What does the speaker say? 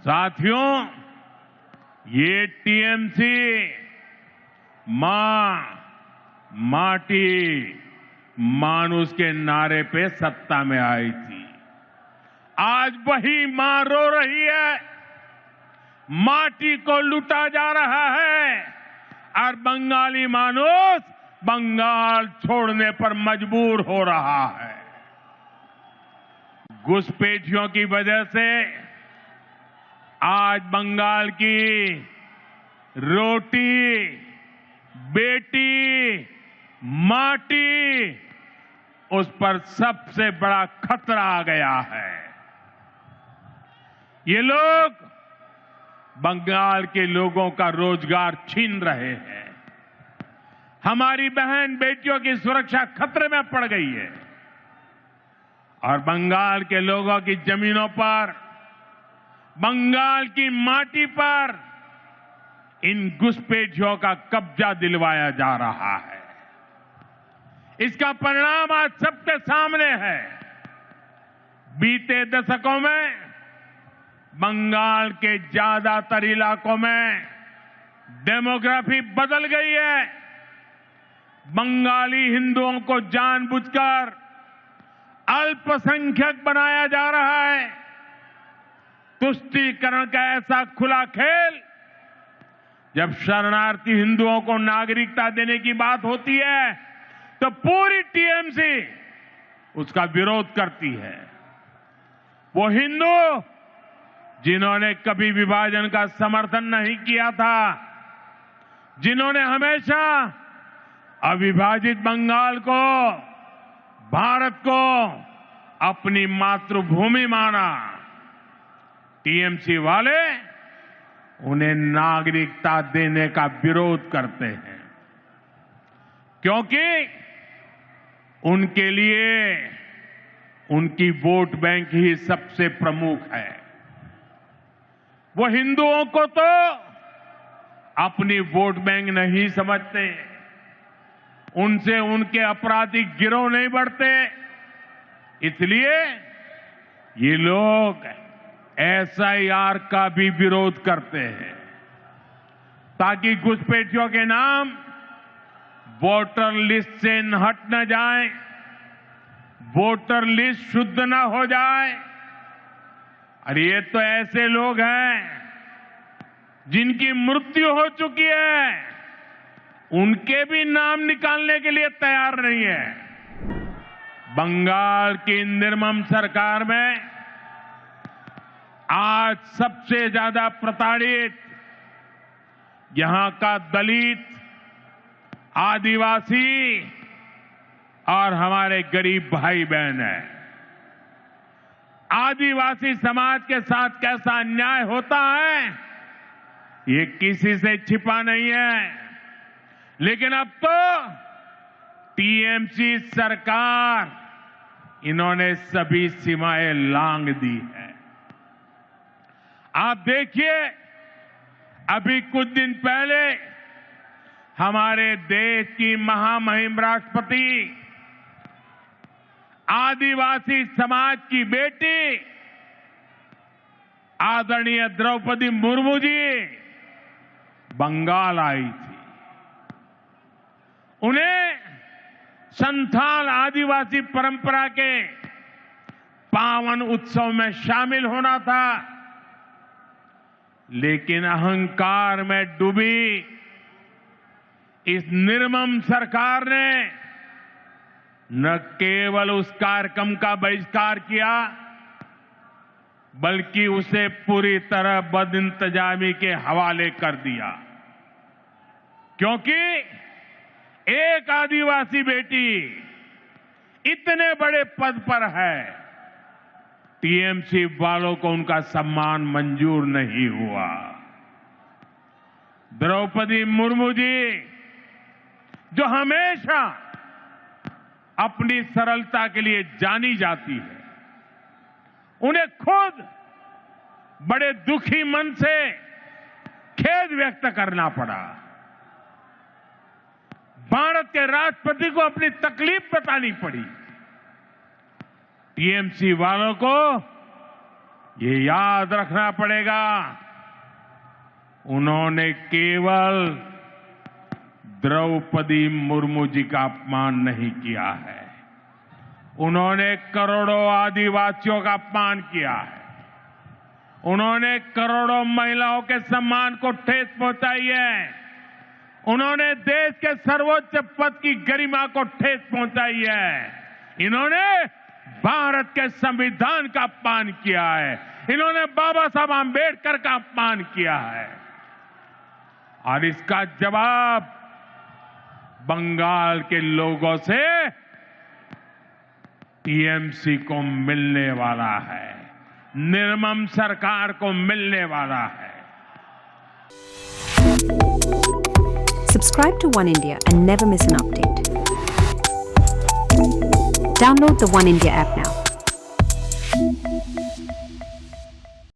साथियों, ये टीएमसी मां, माटी, मानुष के नारे पे सत्ता में आई थी। आज वही मां रो रही है, माटी को लूटा जा रहा है और बंगाली मानुष बंगाल छोड़ने पर मजबूर हो रहा है। घुसपैठियों की वजह से आज बंगाल की रोटी, बेटी, माटी, उस पर सबसे बड़ा खतरा आ गया है। ये लोग बंगाल के लोगों का रोजगार छीन रहे हैं। हमारी बहन बेटियों की सुरक्षा खतरे में पड़ गई है और बंगाल के लोगों की जमीनों पर, बंगाल की माटी पर इन घुसपैठियों का कब्जा दिलवाया जा रहा है। इसका परिणाम आज सबके सामने है। बीते दशकों में बंगाल के ज्यादातर इलाकों में डेमोग्राफी बदल गई है। बंगाली हिंदुओं को जानबूझकर अल्पसंख्यक बनाया जा रहा है। तुष्टीकरण का ऐसा खुला खेल, जब शरणार्थी हिंदुओं को नागरिकता देने की बात होती है तो पूरी टीएमसी उसका विरोध करती है। वो हिंदू जिन्होंने कभी विभाजन का समर्थन नहीं किया था, जिन्होंने हमेशा अविभाजित बंगाल को, भारत को अपनी मातृभूमि माना, टीएमसी वाले उन्हें नागरिकता देने का विरोध करते हैं, क्योंकि उनके लिए उनकी वोट बैंक ही सबसे प्रमुख है। वो हिंदुओं को तो अपनी वोट बैंक नहीं समझते, उनसे उनके आपराधिक गिरोह नहीं बढ़ते, इसलिए ये लोग एसआईआर का भी विरोध करते हैं ताकि घुसपैठियों के नाम वोटर लिस्ट से हट न जाए, वोटर लिस्ट शुद्ध न हो जाए। और ये तो ऐसे लोग हैं जिनकी मृत्यु हो चुकी है, उनके भी नाम निकालने के लिए तैयार नहीं है। बंगाल की निर्मम सरकार में आज सबसे ज्यादा प्रताड़ित यहां का दलित, आदिवासी और हमारे गरीब भाई बहन हैं। आदिवासी समाज के साथ कैसा अन्याय होता है ये किसी से छिपा नहीं है, लेकिन अब तो टीएमसी सरकार इन्होंने सभी सीमाएं लांघ दी है। आप देखिए, अभी कुछ दिन पहले हमारे देश की महामहिम राष्ट्रपति, आदिवासी समाज की बेटी आदरणीय द्रौपदी मुर्मू जी बंगाल आई थी। उन्हें संथाल आदिवासी परंपरा के पावन उत्सव में शामिल होना था, लेकिन अहंकार में डूबी इस निर्मम सरकार ने न केवल उस कार्यक्रम का बहिष्कार किया, बल्कि उसे पूरी तरह बदइंतजामी के हवाले कर दिया, क्योंकि एक आदिवासी बेटी इतने बड़े पद पर है, टीएमसी वालों को उनका सम्मान मंजूर नहीं हुआ। द्रौपदी मुर्मू जी, जो हमेशा अपनी सरलता के लिए जानी जाती है, उन्हें खुद बड़े दुखी मन से खेद व्यक्त करना पड़ा। भारत के राष्ट्रपति को अपनी तकलीफ बतानी पड़ी। टीएमसी वालों को ये याद रखना पड़ेगा, उन्होंने केवल द्रौपदी मुर्मू जी का अपमान नहीं किया है, उन्होंने करोड़ों आदिवासियों का अपमान किया है, उन्होंने करोड़ों महिलाओं के सम्मान को ठेस पहुंचाई है, उन्होंने देश के सर्वोच्च पद की गरिमा को ठेस पहुंचाई है, इन्होंने भारत के संविधान का अपमान किया है, इन्होंने बाबा साहब आंबेडकर का अपमान किया है। और इसका जवाब बंगाल के लोगों से टीएमसी को मिलने वाला है, निर्मम सरकार को मिलने वाला है। Subscribe to One India and never miss an update. Download the One India app now.